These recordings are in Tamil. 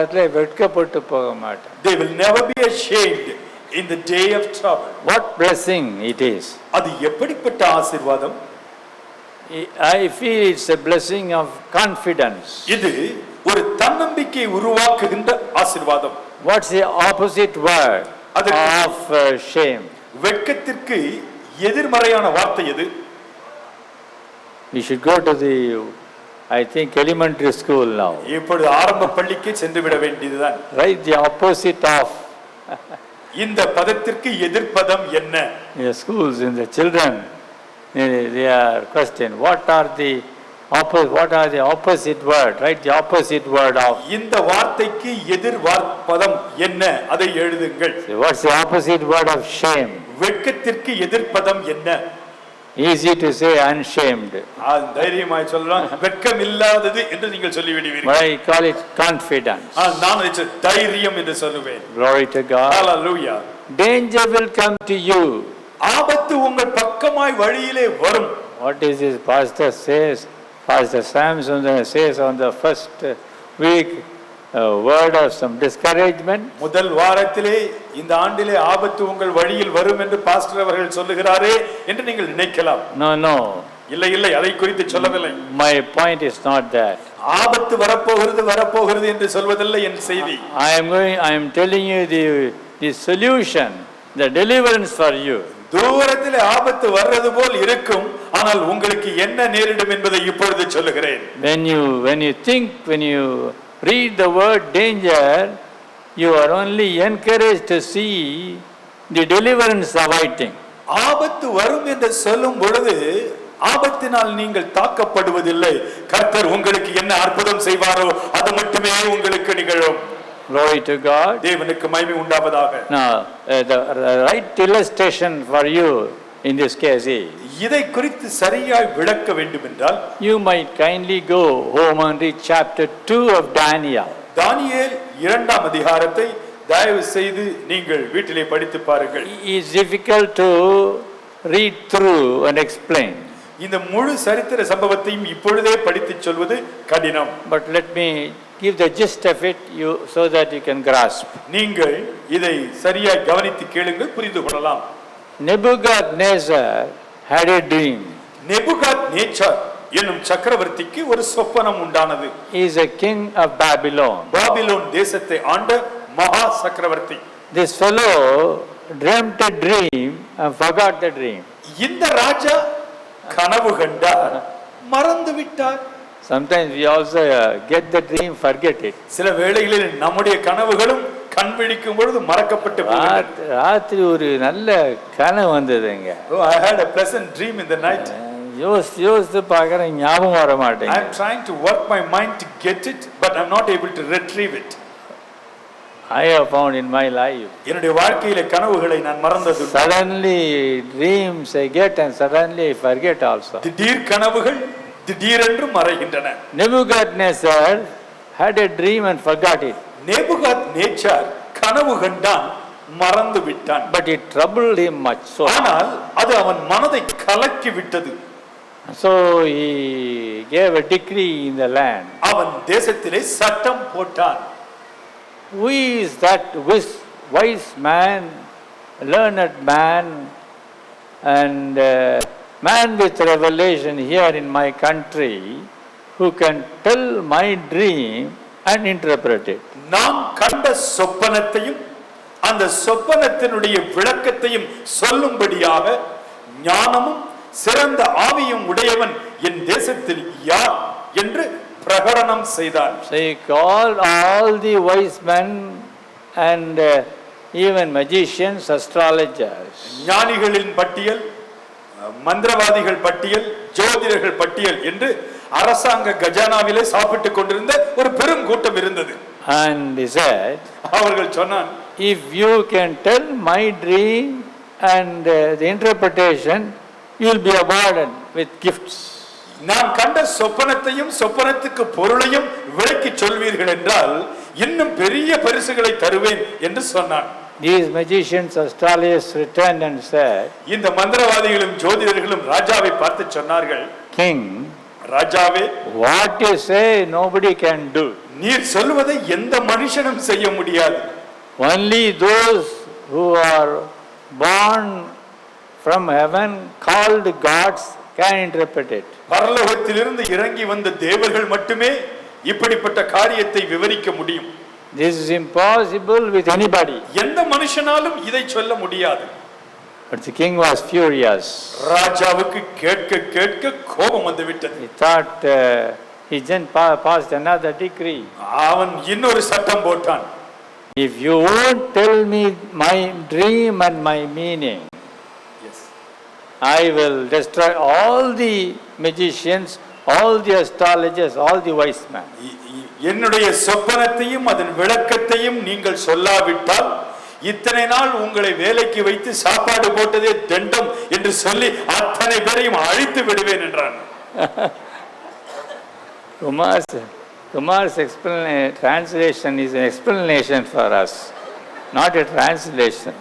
காலத்திலே வெட்கப்பட்டு போக மாட்டான். They will never be ashamed in the day of trouble. What blessing it is. அது எப்படிப்பட்ட ஆசீர்வாதம்? I feel it's a blessing of confidence. இது ஒரு தன்னம்பிக்கை உருவாக்குகின்ற ஆசீர்வாதம். What's the opposite word of shame? வெட்கத்திற்கு எதிர்மறையான வார்த்தை எது? We should go to the, I think, elementary school now. இப்பொழுது ஆரம்ப பள்ளிக்கு சென்று விட வேண்டியதுதான். Write the opposite of. இந்த பதத்திற்கு எதிர்ப்பதம் என்ன? In the schools, in the children, they are questioned, what are the opposite word? Write the opposite word of. இந்த வார்த்தைக்கு எதிர்வார்ப்பதம் என்ன? அதை எழுதுங்கள். What's the opposite word of shame? வெட்கத்திற்கு எதிர்ப்பதம் என்ன? Easy to say unshamed. தைரியமாய் சொல்லலாம் வெட்கம் இல்லாதது என்று நீங்கள் சொல்லி விடுவீர்கள். I call it confidence. நான் இது தைரியம் என்று சொல்லுவேன். Glory to God. Hallelujah. Danger will come to you. ஆபத்து உங்கள் பக்கமாய் வழியிலே வரும். What is this pastor says? Pastor Samson says on the first week a word of some discouragement. முதல் வாரத்திலே இந்த ஆண்டிலே ஆபத்து உங்கள் வழியில் வரும் என்று பாஸ்டர் அவர்கள் சொல்லுகிறாரே என்று நீங்கள் நினைக்கலாம். No. இல்லை அதை குறித்து சொல்லவில்லை. My point is not that. ஆபத்து வரப்போகிறது என்று சொல்வதில்லை என் செய்தி. I am telling you the solution, the deliverance for you. தூரத்திலே ஆபத்து வர்றது போல் இருக்கும், ஆனால் உங்களுக்கு என்ன நேரிடும் என்பதை இப்பொழுது சொல்லுகிறேன். When you read the word danger, you are only encouraged to see the deliverance awaiting. ஆபத்து வரும் என்று சொல்லும் பொழுது ஆபத்தினால் நீங்கள் தாக்கப்படுவதில்லை. கர்த்தர் உங்களுக்கு என்ன அற்புதம் செய்வாரோ அது மட்டுமே உங்களுக்கு நிகழும். Glory to God. தேவனுக்கு மகிமை உண்டாவதாக. Now the right illustration for you in this case is, இதை குறித்து சரியாய் விளக்க வேண்டும் என்றால் you might kindly go home and read chapter 2 of Daniel. தானியேல் 2ஆம் அதிகாரத்தை தயவு செய்து நீங்கள் வீட்டிலே படித்து பாருங்கள். It is difficult to read through and explain. இந்த முழு சரித்திர சம்பவத்தையும் இப்பொழுதே படித்து சொல்வது கடினம். But let me give the gist of it so that you can grasp. நீங்கள் இதை சரியாய் கவனித்து கேளுங்கள், புரிந்து கொள்ளலாம். Nebuchadnezzar had a dream. Nebuchadnezzar என்னும் சக்கரவர்த்திக்கு ஒரு சொப்பனம் உண்டானது. He is a king of Babylon. Babylon தேசத்தை ஆண்ட மகா சக்கரவர்த்தி. This fellow dreamt a dream and forgot the dream. இந்த ராஜா கனவு கண்டார், மறந்து விட்டார். Sometimes we also get the dream, forget it. சில வேளைகளில் நம்முடைய கனவுகளும் கண் விழிக்கும் பொழுது மறக்கப்பட்டு போகிறது. ராத்திரி ஒரு நல்ல கனவு வந்ததுங்க. Oh, I had a pleasant dream in the night. யோசித்து பார்க்கறேன், ஞாபகம் வர மாட்டேங்குது. I am trying to work my mind to get it, but I am not able to retrieve it. I have found in my life. என்னுடைய வாழ்க்கையிலே கனவுகளை நான் மறந்தது. Suddenly dreams I get and suddenly I forget also. திடீர் கனவுகள் திடீரென்று மறைகின்றன. Nebuchadnezzar had a dream and forgot it. Nebuchadnezzar கனவு கண்டான், மறந்து விட்டான். But it troubled him much so. ஆனால் அது அவன் மனதை கலக்கி விட்டது. So he gave a decree in the land. அவன் தேசத்திலே சட்டம் போட்டான். Who is that wise man, learned man, and man with revelation here in my country who can tell my dream and interpret it? நான் கண்ட சொப்பனத்தையும் அந்த சொப்பனத்தினுடைய விளக்கத்தையும் சொல்லும்படியாக ஞானமும் சிறந்த ஆவியும் உடையவன் என் தேசத்தில் யார் என்று பிரகடனம் செய்தான். So he called all the wise men and even magicians, astrologers. ஞானிகளின் பட்டியல், மந்திரவாதிகள் பட்டியல், ஜோதிடர்கள் பட்டியல் என்று அரசாங்க கஜானாவிலே சாப்பிட்டுக் கொண்டிருந்த ஒரு பெரும் கூட்டம் இருந்தது. And he said, அவர்கள் சொன்னான், if you can tell my dream and the interpretation, you will be awarded with gifts. நான் கண்ட சொப்பனத்தையும் சொப்பனத்துக்கு பொருளையும் விளக்கி சொல்வீர்கள் என்றால் இன்னும் பெரிய பரிசுகளை தருவேன் என்று சொன்னான். These magicians, astrologers returned and said, இந்த மந்திரவாதிகளும் ஜோதிடர்களும் ராஜாவை பார்த்து சொன்னார்கள், King, ராஜாவே, what you say nobody can do. நீர் சொல்வதை எந்த மனுஷனும் செய்ய முடியாது. Only those who are born from heaven, called gods, can interpret it. பரலோகத்திலிருந்து இறங்கி வந்த தேவர்கள் மட்டுமே இப்படிப்பட்ட காரியத்தை விவரிக்க முடியும். This is impossible with anybody. எந்த மனுஷனாலும் இதை சொல்ல முடியாது. But the king was furious. ராஜாவுக்கு கேட்க கேட்க கோபம் வந்து விட்டது. He thought he then passed another decree. அவன் இன்னொரு சட்டம் போட்டான். If you won't tell me my dream and my meaning, yes, I will destroy all the magicians, all the astrologers, all the wise men. என்னுடைய சொப்பனத்தையும் அதன் விளக்கத்தையும் நீங்கள் சொல்லாவிட்டால் இத்தனை நாள் உங்களை வேலைக்கு வைத்து சாப்பாடு போட்டதே தண்டம் என்று சொல்லி அத்தனை பேரையும் அழித்து விடுவேன் என்றான். Kumar's translation is an explanation for us, not a translation.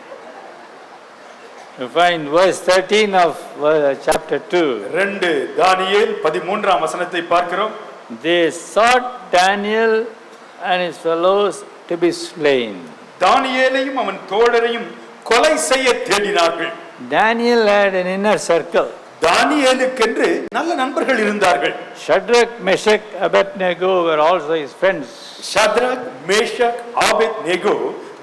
You find verse 13 of chapter 2. 2 தானியேல் 13ஆம் வசனத்தை பார்க்கிறோம். They sought Daniel and his fellows to be slain. தானியேலையும் அவன் தோழரையும் கொலை செய்ய தேடினார்கள். Daniel had an inner circle. தானியேலுக்கென்று நல்ல நண்பர்கள் இருந்தார்கள். Shadrach, Meshach, Abednego were also his friends. Shadrach, Meshach, Abednego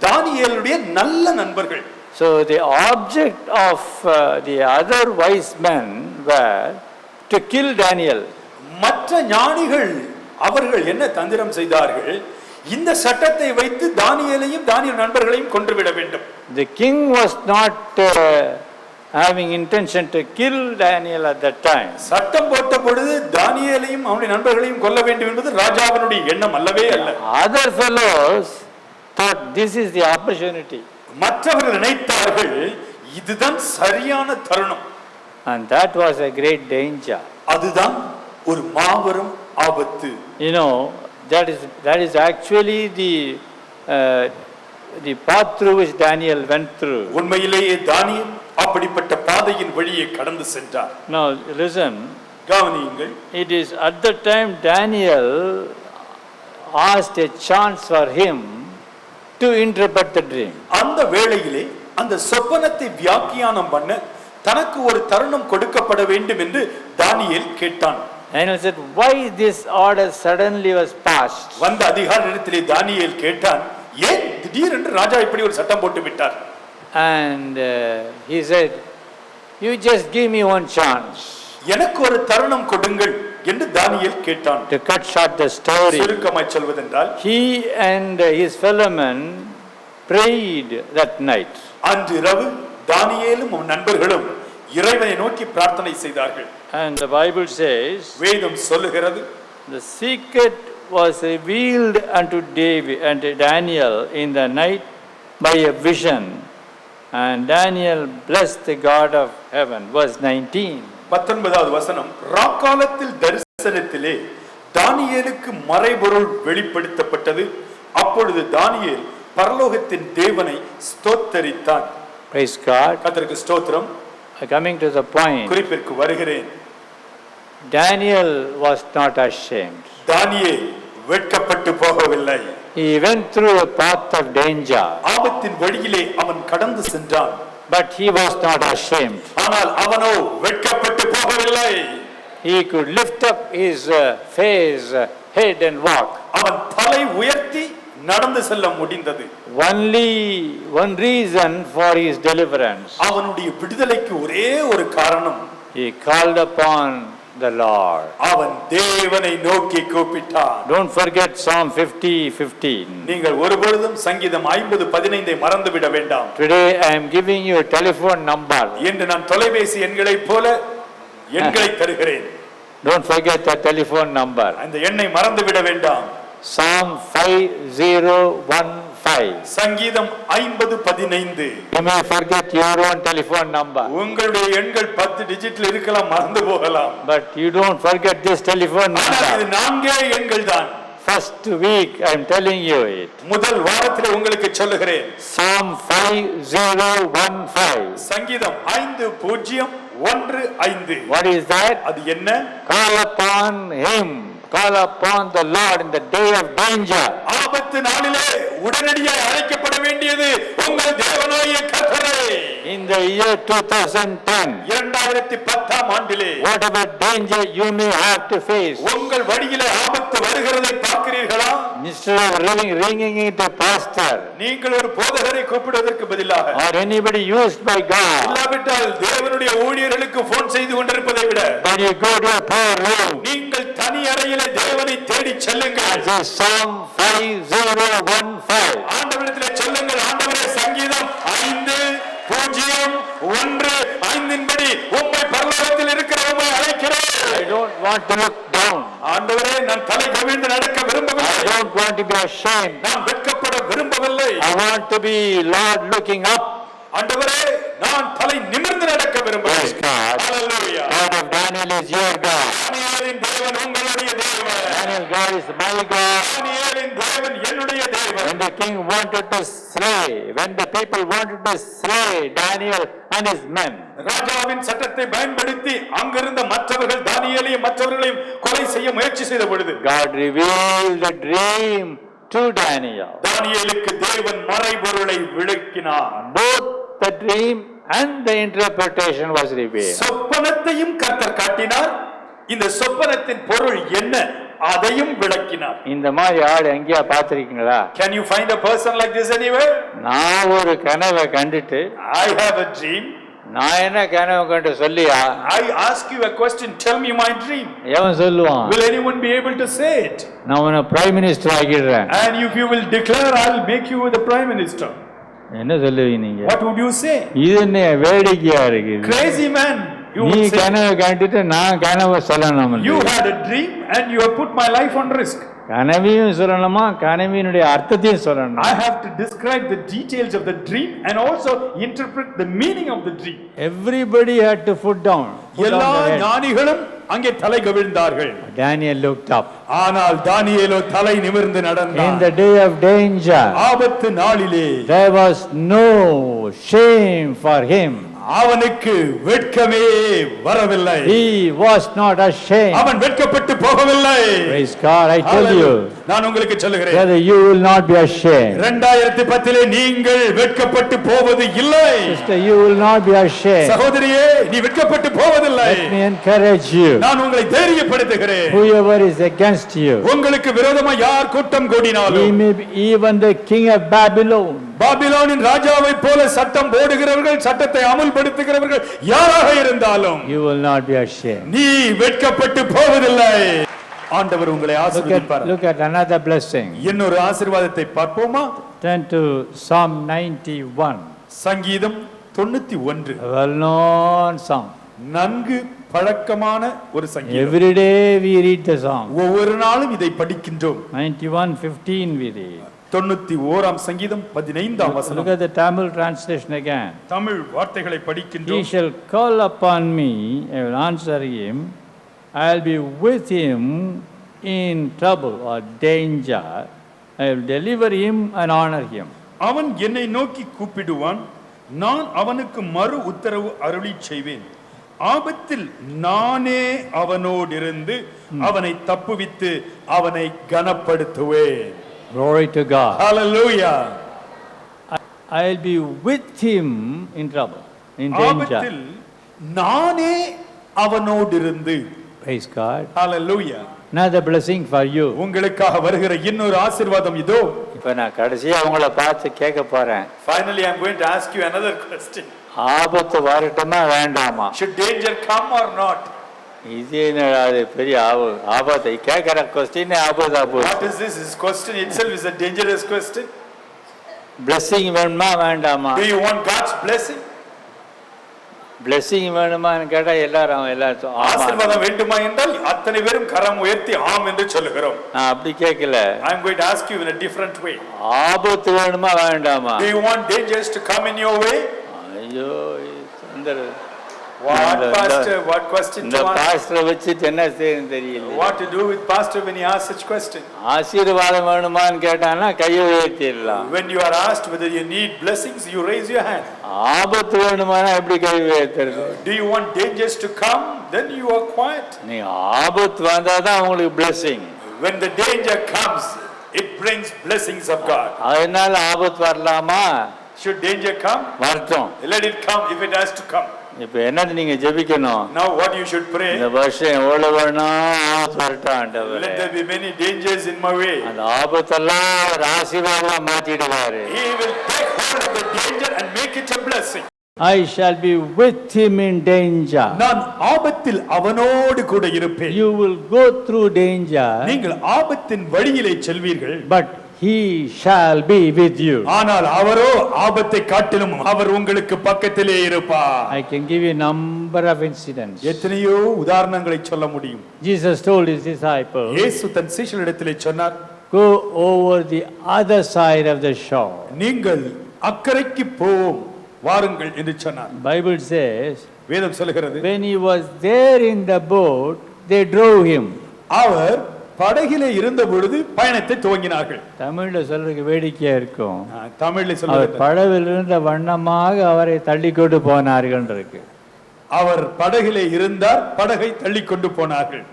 தானியேலுடைய நல்ல நண்பர்கள். So the object of the other wise men were to kill Daniel. மற்ற ஞானிகள் அவர்கள் என்ன தந்திரம் செய்தார்கள்? இந்த சட்டத்தை வைத்து தானியேலையும் தானியேல் நண்பர்களையும் கொன்றுவிட வேண்டும். The king was not having intention to kill Daniel at that time. சட்டம் போட்ட பொழுது தானியேலையும் அவனுடைய நண்பர்களையும் கொல்ல வேண்டும் என்பது ராஜாவினுடைய எண்ணம் அல்லவே அல்ல. Other fellows thought this is the opportunity. மற்றவர்கள் நினைத்தார்கள் இதுதான் சரியான தருணம். And that was a great danger. அதுதான் ஒரு மாபெரும் ஆபத்து. You know, that is actually the path through which Daniel went through. உண்மையிலேயே தானியேல் அப்படிப்பட்ட பாதையின் வழியே கடந்து சென்றார். Now listen, கவனியுங்கள். it is at the time Daniel asked a chance for him to interpret the dream. அந்த வேளையிலே அந்த சொப்பனத்தை வியாக்கியானம் பண்ண தனக்கு ஒரு தருணம் கொடுக்கப்பட வேண்டும் என்று தானியேல் கேட்டான். Daniel said, why this order suddenly was passed? வந்த அதிகாரியிடத்திலே தானியேல் கேட்டான், ஏன் திடீரென்று ராஜா இப்படி ஒரு சட்டம் போட்டு விட்டார்? And he said, you just give me one chance. எனக்கு ஒரு தருணம் கொடுங்கள் என்று தானியேல் கேட்டான். To cut short the story, சுருக்கமாய் சொல்வதென்றால் he and his fellow men prayed that night. அன்று இரவு தானியேலும் அவன் நண்பர்களும் இறைவனை நோக்கி பிரார்த்தனை செய்தார்கள். And the Bible says, வேதம் சொல்லுகிறது, the secret was revealed unto David and Daniel in the night by a vision, and Daniel blessed the God of heaven. Verse 19. 19வது வசனம், ராக்காலத்தில் தரிசனத்திலே தானியேலுக்கு மறைபொருள் வெளிப்படுத்தப்பட்டது. அப்பொழுது தானியேல் பரலோகத்தின் தேவனை ஸ்தோத்தரித்தான். Praise God. கர்த்தருக்கு ஸ்தோத்திரம். Coming to the point, குறிப்பிற்கு வருகிறேன். Daniel was not ashamed. தானியேல் வெட்கப்பட்டு போகவில்லை. He went through a path of danger, ஆபத்தின் வழியிலே அவன் கடந்து சென்றான். but he was not ashamed. ஆனால் அவனோ வெட்கப்பட்டு போகவில்லை. He could lift up his face, head and walk. அவன் தலை உயர்த்தி நடந்து செல்ல முடிந்தது. Only one reason for his deliverance. அவனுடைய விடுதலைக்கு ஒரே ஒரு காரணம், He called upon the Lord. அவன் தேவனை நோக்கி கூப்பிட்டான். Don't forget Psalm 50:15. நீங்கள் ஒருபொழுதும் சங்கீதம் 50:15 மறந்து விட வேண்டாம். Today I am giving you a telephone number. என்று நான் தொலைபேசி எண்களைப் போல எண்களை தருகிறேன். Don't forget that telephone number. அந்த எண்ணை மறந்து விட வேண்டாம். Psalm 50:15. சங்கீதம் 50:15. You may forget your own telephone number, உங்களுடைய எண்கள் 10 டிஜிட்ல இருக்கலாம், மறந்து போகலாம். but you don't forget this telephone ஆனால் இது number. 4 எண்கள் தான். First week I am telling you it. முதல் வாரத்திலே உங்களுக்கு சொல்லுகிறேன். Psalm 50:15. சங்கீதம் 50:15. What is that? அது என்ன? Call upon him call upon the Lord in the day of danger. ஆபத்து நாளிலே உடனடியாக அழைக்கப்பட வேண்டியது உங்கள் தேவனாகிய கர்த்தரே. In the year 2010, 2010ஆம் ஆண்டிலே whatever danger you may have to face, உங்கள் வழியிலே ஆபத்து வருகிறதை பார்க்கிறீர்களா? instead of ringing it a pastor, நீங்கள் ஒரு போதகரை கூப்பிடுவதற்கு பதிலாக, or anybody used by God, இல்லாவிட்டால் தேவனுடைய ஊழியர்களுக்கு போன் செய்து கொண்டிருப்பதை விட, when you go to a prayer room, நீங்கள் தனி அறையிலே தேவனை தேடி செல்லுங்கள். Psalm 50:15. ஆண்டவரிடத்திலே சொல்லுங்கள், ஆண்டவரே சங்கீதம் 5:0:1-5 படி உம்மை பரலோகத்தில் இருக்கிற உம்மை அழைக்கிறேன். I don't want to look down. ஆண்டவரே நான் தலை கவிழ்ந்து நடக்க விரும்பவில்லை. I don't want to be ashamed. நான் வெட்கப்பட விரும்பவில்லை. I want to be Lord looking up. ஆண்டவரே நான் தலை நிமிர்ந்து நடக்க விரும்புகிறேன். Praise God. Hallelujah. God of Daniel is your God. தானியேலின் தேவன் உங்களுடைய தேவன். Daniel, God is my God. தானியேலின் தேவன் என்னுடைய தேவன். When the king wanted to slay, when the people wanted to slay Daniel and his men, ராஜாவின் சட்டத்தை பயன்படுத்தி அங்கிருந்த மற்றவர்கள் தானியேலையும் மற்றவர்களையும் கொலை செய்ய முயற்சி செய்த பொழுது, God revealed the dream to Daniel. தானியேலுக்கு தேவன் மறைபொருளை விளக்கினார். Both the dream and the interpretation was revealed. சொப்பனத்தையும் கர்த்தர் காட்டினார், இந்த சொப்பனத்தின் பொருள் என்ன அதையும் விளக்கினார். இந்த மாதிரி ஆள் எங்கேயா பார்த்திருக்கீங்களா? Can you find a person like this anywhere? நான் ஒரு கனவை கண்டுட்டு, I have a dream. நான் என்ன கனவு கண்டு சொல்லியா? I ask you a question, tell me my dream. எவன் சொல்லுவான்? Will anyone be able to say it? நான் உன்னை பிரைம் மினிஸ்டர் ஆக்கிடுறேன். And if you will declare, I'll make you the prime minister. என்ன சொல்லுவீங்க நீங்க? What would you say? இது என்ன வேடிக்கையா இருக்கு? Crazy man. நீ கனவை கண்டுட்டு நான் கனவை சொல்லணும். You had a dream and you have put my life on risk. கனவையும் சொல்லணுமா, கனவினுடைய அர்த்தத்தையும் சொல்லணும். I have to describe the details of the dream and also interpret the meaning of the dream. Everybody had to put down. எல்லா ஞானிகளும் அங்கே தலை கவிழ்ந்தார்கள். Daniel looked up. ஆனால் தானியேலோ தலை நிமிர்ந்து நடந்தான். In the day of danger, ஆபத்து நாளிலே there was no shame for him. அவனுக்கு வெட்கமே வரவில்லை. He was not ashamed. அவன் வெட்கப்பட்டு போகவில்லை. Praise God. I tell you, நான் உங்களுக்கு சொல்லுகிறேன், brother, you will not be ashamed. 2010 நீங்கள் வெட்கப்பட்டு போவது இல்லை. Sister, you will not be ashamed. சகோதரியே, நீ வெட்கப்பட்டு போவதில்லை. Let me encourage you. நான் உங்களை தைரியப்படுத்துகிறேன். Whoever is against you, உங்களுக்கு விரோதமாக யார் கூட்டம் கூடினாலும், he may be even the king of Babylon, பாபிலோனின் ராஜாவை போல சட்டம் போடுகிறவர்கள், சட்டத்தை அமல்படுத்துகிறவர்கள் யாராக இருந்தாலும், you will not be ashamed. நீ வெட்கப்பட்டு போவதில்லை. ஆண்டவர் உங்களை ஆசீர்வதிப்பார். Look at another blessing. இன்னொரு ஆசீர்வாதத்தை பார்ப்போமா? Turn to Psalm 91. சங்கீதம் 91. A well-known song. நன்கு பழக்கமான ஒரு சங்கீதம். Every day we read the song. ஒவ்வொரு நாளும் இதை படிக்கின்றோம். 91:15 we read. 91ஆம் சங்கீதம் 15ஆம் வசனம். Look at the Tamil translation again. Tamil வார்த்தைகளை He படிக்கின்றோம். shall call upon me, I will answer him. I'll be with him in trouble or danger. I will deliver him and honor him. அவன் என்னை நோக்கி கூப்பிடுவான், நான் அவனுக்கு மறு உத்தரவு அருளி செய்வேன். ஆபத்தில் நானே அவனோடிருந்து அவனை தப்புவித்து அவனை கனப்படுத்துவேன். Glory to God. Hallelujah. I'll be with him in trouble, in danger. ஆபத்தில் நானே அவனோடிருந்து. Praise God. Hallelujah. Another blessing for you. உங்களுக்காக வருகிற இன்னொரு ஆசீர்வாதம் இதோ. இப்ப நான் கடைசியா உங்களை பார்த்து கேட்க போறேன். Finally I am going to ask you another question. ஆபத்து வரட்டுமா வேண்டாமா? Should danger come or not? இது என்னடா அது பெரிய ஆபத்து கேட்கிற கொஸ்டின் ஆபத்தா போகுது. What is this? This question itself is a dangerous question. Blessing வேணுமா வேண்டாமா? Do you want God's blessing? Blessing வேணுமான்னு கேட்டா எல்லாரும் ஆசீர்வாதம் வேண்டுமா என்றால் அத்தனை பேரும் கரம் உயர்த்தி ஆம் என்று சொல்லுகிறோம். நான் அப்படி கேட்கல. I am going to ask you in a different way. ஆபத்து வேணுமா வேண்டாமா? Do you want dangers to come in your way? ஐயோ What pastor? What question இந்த to ask? பாஸ்டரை வச்சுட்டு என்ன செய்யணும் தெரியல. What to do with pastor when he asks such question? ஆசீர்வாதம் வேணுமான்னு கேட்டானா கையை உயர்த்திடலாம். When you are asked whether you need blessings, you raise your hand. ஆபத்து வேணுமானா எப்படி கை உயர்த்துறது? Do you want dangers to come? Then you are quiet. நீ ஆபத்து வந்தாதான் உங்களுக்கு blessing. When the danger comes, it brings blessings of God. அதனால ஆபத்து வரலாமா? Should danger come? வரட்டும். Let it come if it has to come. இப்போ என்னது நீங்க ஜெபிக்கணும்? Now what you should pray? இந்த வருஷம் எவ்வளவு வேணும் ஆபத்து வரட்டும் ஆண்டவரே. Let there be many dangers in my way. அந்த ஆபத்தெல்லாம் ஆசீர்வாதமா மாத்திடுவாரு. He will take hold of the danger and make it a blessing. I shall be with him in danger. நான் ஆபத்தில் அவனோடு கூட இருப்பேன். You will go through danger. நீங்கள் ஆபத்தின் வழியிலே செல்வீர்கள். But he shall be with you. ஆனால் அவரோ ஆபத்தை காட்டிலும் அவர் உங்களுக்கு பக்கத்திலே இருப்பார். I can give you a number of incidents. எத்தனையோ உதாரணங்களை சொல்ல முடியும். Jesus told his disciples, இயேசு தன் சீஷர்களிடத்திலே சொன்னார், go over the other side of the shore. நீங்கள் அக்கரைக்கு போவோம் வாருங்கள் என்று சொன்னார். Bible says, வேதம் சொல்கிறது, when he was there in the boat, they drove him. அவர் படகிலே இருந்த பொழுது பயணத்தை துவங்கினார்கள். தமிழ்ல சொல்றதுக்கு வேடிக்கையா இருக்கும். தமிழ்ல அவர் சொல்றது, படவில் இருந்த வண்ணமாக அவரை தள்ளி கொண்டு போனார்கள் இருக்கு. அவர் படகிலே இருந்தார், படகை தள்ளி கொண்டு போனார்கள்.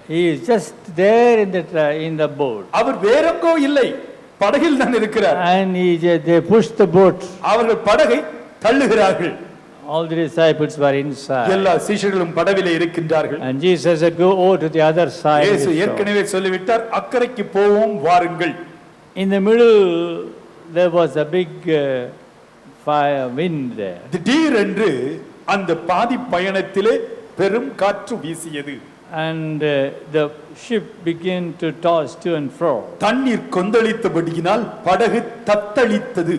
He is just there in the boat. அவர் வேறெங்கோ இல்லை, படகில் தான் இருக்கிறார். And they pushed the boat. அவர்கள் படகை தள்ளுகிறார்கள். All the disciples were inside. எல்லா சீஷர்களும் படவிலே இருக்கின்றார்கள். And Jesus said, go over to the other side. இயேசு ஏற்கனவே சொல்லிவிட்டார், அக்கரைக்கு போவோம் வாருங்கள். In the middle there was a big fire wind there. திடீரென்று அந்த பாதி பயணத்திலே பெரும் காற்று வீசியது. And the ship began to toss to and fro. தண்ணீர் கொந்தளித்தபடியினால் படகு தத்தளித்தது.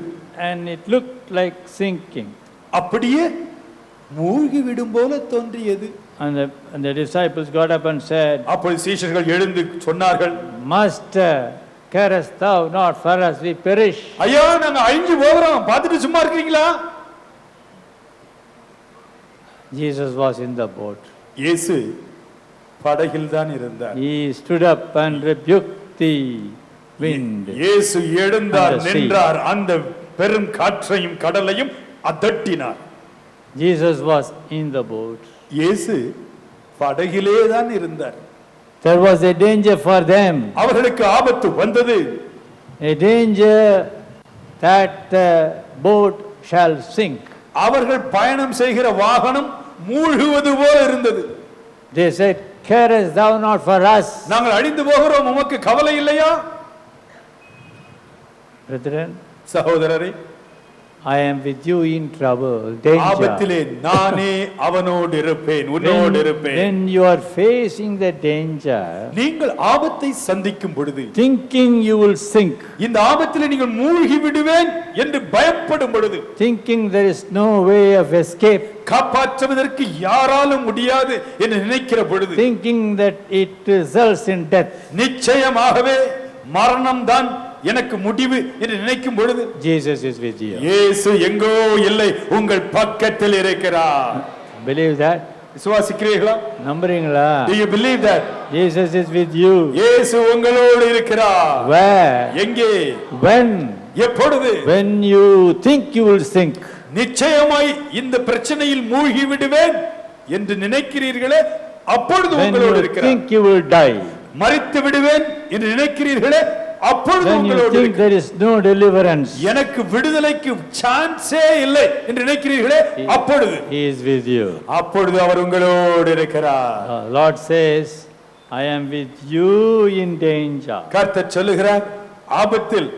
And it looked like sinking. அப்படியே மூழ்கி விடும் போல தோன்றியது. And the disciples got up and said, அப்பொழுது சீஷர்கள் எழுந்து சொன்னார்கள், Master, carest thou not for us, we perish. ஐயா நாங்க அழிஞ்சு போகிறோம், பார்த்துட்டு சும்மா இருக்கீங்களா? Jesus was in the boat. இயேசு படகில் தான் இருந்தார். He stood up and rebuked the wind. இயேசு எழுந்தார், நின்றார், அந்த பெரும் காற்றையும் கடலையும் அதட்டினார். Jesus was in the boat. இயேசு படகிலே தான் இருந்தார். There was a danger for them. அவர்களுக்கு ஆபத்து வந்தது. A danger that the boat shall sink. அவர்கள் பயணம் செய்கிற வாகனம் மூழ்குவது போல இருந்தது. They said, carest thou not for us? நாங்கள் அழிந்து போகிறோம், உமக்கு கவலை இல்லையா? Brethren, சகோதரரே, I am with you in trouble, danger. ஆபத்திலே நானே அவனோடு இருப்பேன், உன்னோடு இருப்பேன். When you are facing the danger, நீங்கள் ஆபத்தை சந்திக்கும் பொழுது, thinking you will sink, இந்த ஆபத்திலே நீங்கள் மூழ்கி விடுவேன் என்று பயப்படும் பொழுது, thinking there is no way of escape, காப்பாற்றுவதற்கு யாராலும் முடியாது என்று நினைக்கிற பொழுது, thinking that it results in death, நிச்சயமாகவே மரணம் தான் எனக்கு முடிவு என்று நினைக்கும் பொழுது, Jesus is with you. இயேசு எங்கோ இல்லை, உங்கள் பக்கத்தில் இருக்கிறார். Believe that? விசுவாசிக்கிறீர்களா? நம்புறீங்களா? Do you believe that? Jesus is with you. இயேசு உங்களோடு இருக்கிறார். Where? எங்கே? When? எப்பொழுது? When you think you will sink. நிச்சயமாய் இந்த பிரச்சனையில் மூழ்கி விடுவேன் என்று நினைக்கிறீர்களே, அப்பொழுது When உங்களோடு you இருக்கிறார். think you will die. மரித்து விடுவேன் என்று நினைக்கிறீர்களே, அப்பொழுது When you உங்களோடு think there is no deliverance. எனக்கு விடுதலைக்கு சான்ஸே இல்லை என்று நினைக்கிறீர்களே, அப்பொழுது He is with you. அப்பொழுது அவர் உங்களோடு இருக்கிறார். Lord says, I am with you in danger. கர்த்தர் சொல்லுகிறார், ஆபத்தில்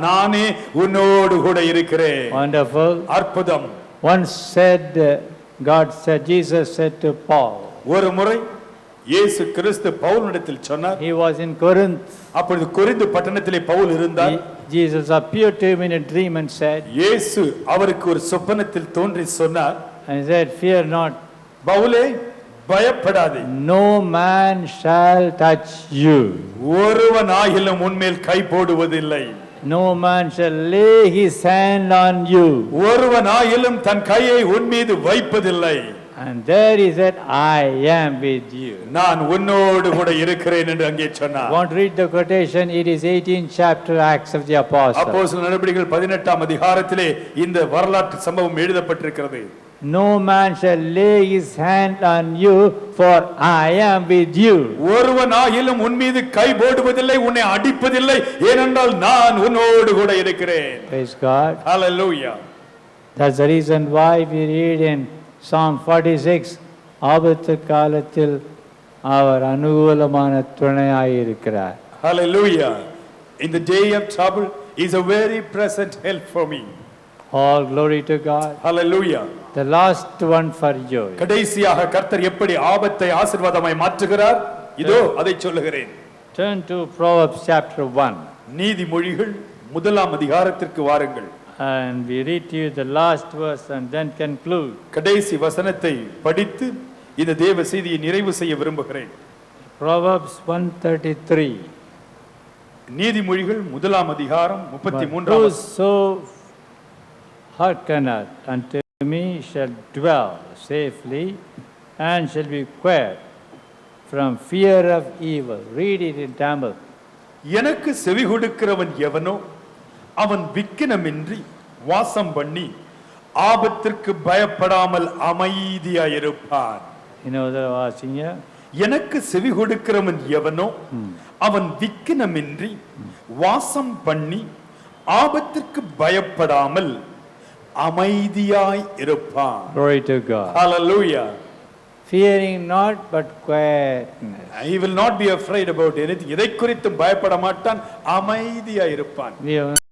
நானே உன்னோடு கூட இருக்கிறேன். Wonderful. அற்புதம். Once said, God said, Jesus said to Paul. ஒரு முறை இயேசு கிறிஸ்து பவுலிடத்தில் சொன்னார். He was in Corinth. அப்பொழுது கொரிந்து பட்டணத்திலே பவுல் இருந்தார். Jesus appeared to him in a dream and said, இயேசு அவருக்கு ஒரு சொப்பனத்தில் தோன்றி சொன்னார். and said, fear not. பவுலே, பயப்படாதே. No man shall touch you. ஒருவனாகிலும் உன்மேல் கை போடுவதில்லை. No man shall lay his hand on you. ஒருவனாகிலும் தன் கையை உன் மீது வைப்பதில்லை. And there he said, I am with you. நான் உன்னோடு கூட இருக்கிறேன் என்று அங்கே சொன்னார். Want to read the quotation? It is 18th chapter Acts of the Apostles. அப்போஸ்தலர் நடபடிகள் 18ஆம் அதிகாரத்திலே இந்த வரலாற்று சம்பவம் எழுதப்பட்டிருக்கிறது. No man shall lay his hand on you, for I am with you. ஒருவனாகிலும் உன் மீது கை போடுவதில்லை, உன்னை அடிப்பதில்லை, ஏனென்றால் நான் உன்னோடு கூட இருக்கிறேன். Praise God. Hallelujah. That's the reason why we read in Psalm 46, ஆபத்து காலத்தில் அவர் அனுகூலமான துணையாய் இருக்கிறார். Hallelujah. In the day of trouble is a very present help for me. All glory to God. Hallelujah. The last one for you. கடைசியாக கர்த்தர் எப்படி ஆபத்தை ஆசீர்வாதமாய் மாற்றுகிறார், இதோ அதை சொல்லுகிறேன். Turn to Proverbs chapter 1. நீதிமொழிகள் 1ஆம் அதிகாரத்திற்கு வாருங்கள். And we read to you the last verse and then conclude. கடைசி வசனத்தை படித்து இந்த தேவ செய்தியை நிறைவு செய்ய விரும்புகிறேன். Proverbs 1:33. நீதிமொழிகள் 1ஆம் அதிகாரம் 33ஆம் Whoso hearkeneth unto me shall dwell safely and shall be quiet from fear of evil. Read it in Tamil. எனக்கு செவி கொடுக்கிறவன் எவனோ அவன் விக்கினமின்றி வாசம் பண்ணி ஆபத்திற்கு பயப்படாமல் அமைதியாயிருப்பான். வாசிங்க. எனக்கு செவி கொடுக்கிறவன் எவனோ அவன் விக்கினமின்றி வாசம் பண்ணி ஆபத்திற்கு பயப்படாமல் அமைதியாய் இருப்பான். Glory to God. Hallelujah. Fearing not but quietness. He will not be afraid about anything. எதை குறித்தும் பயப்பட மாட்டான், அமைதியாய் இருப்பான். We have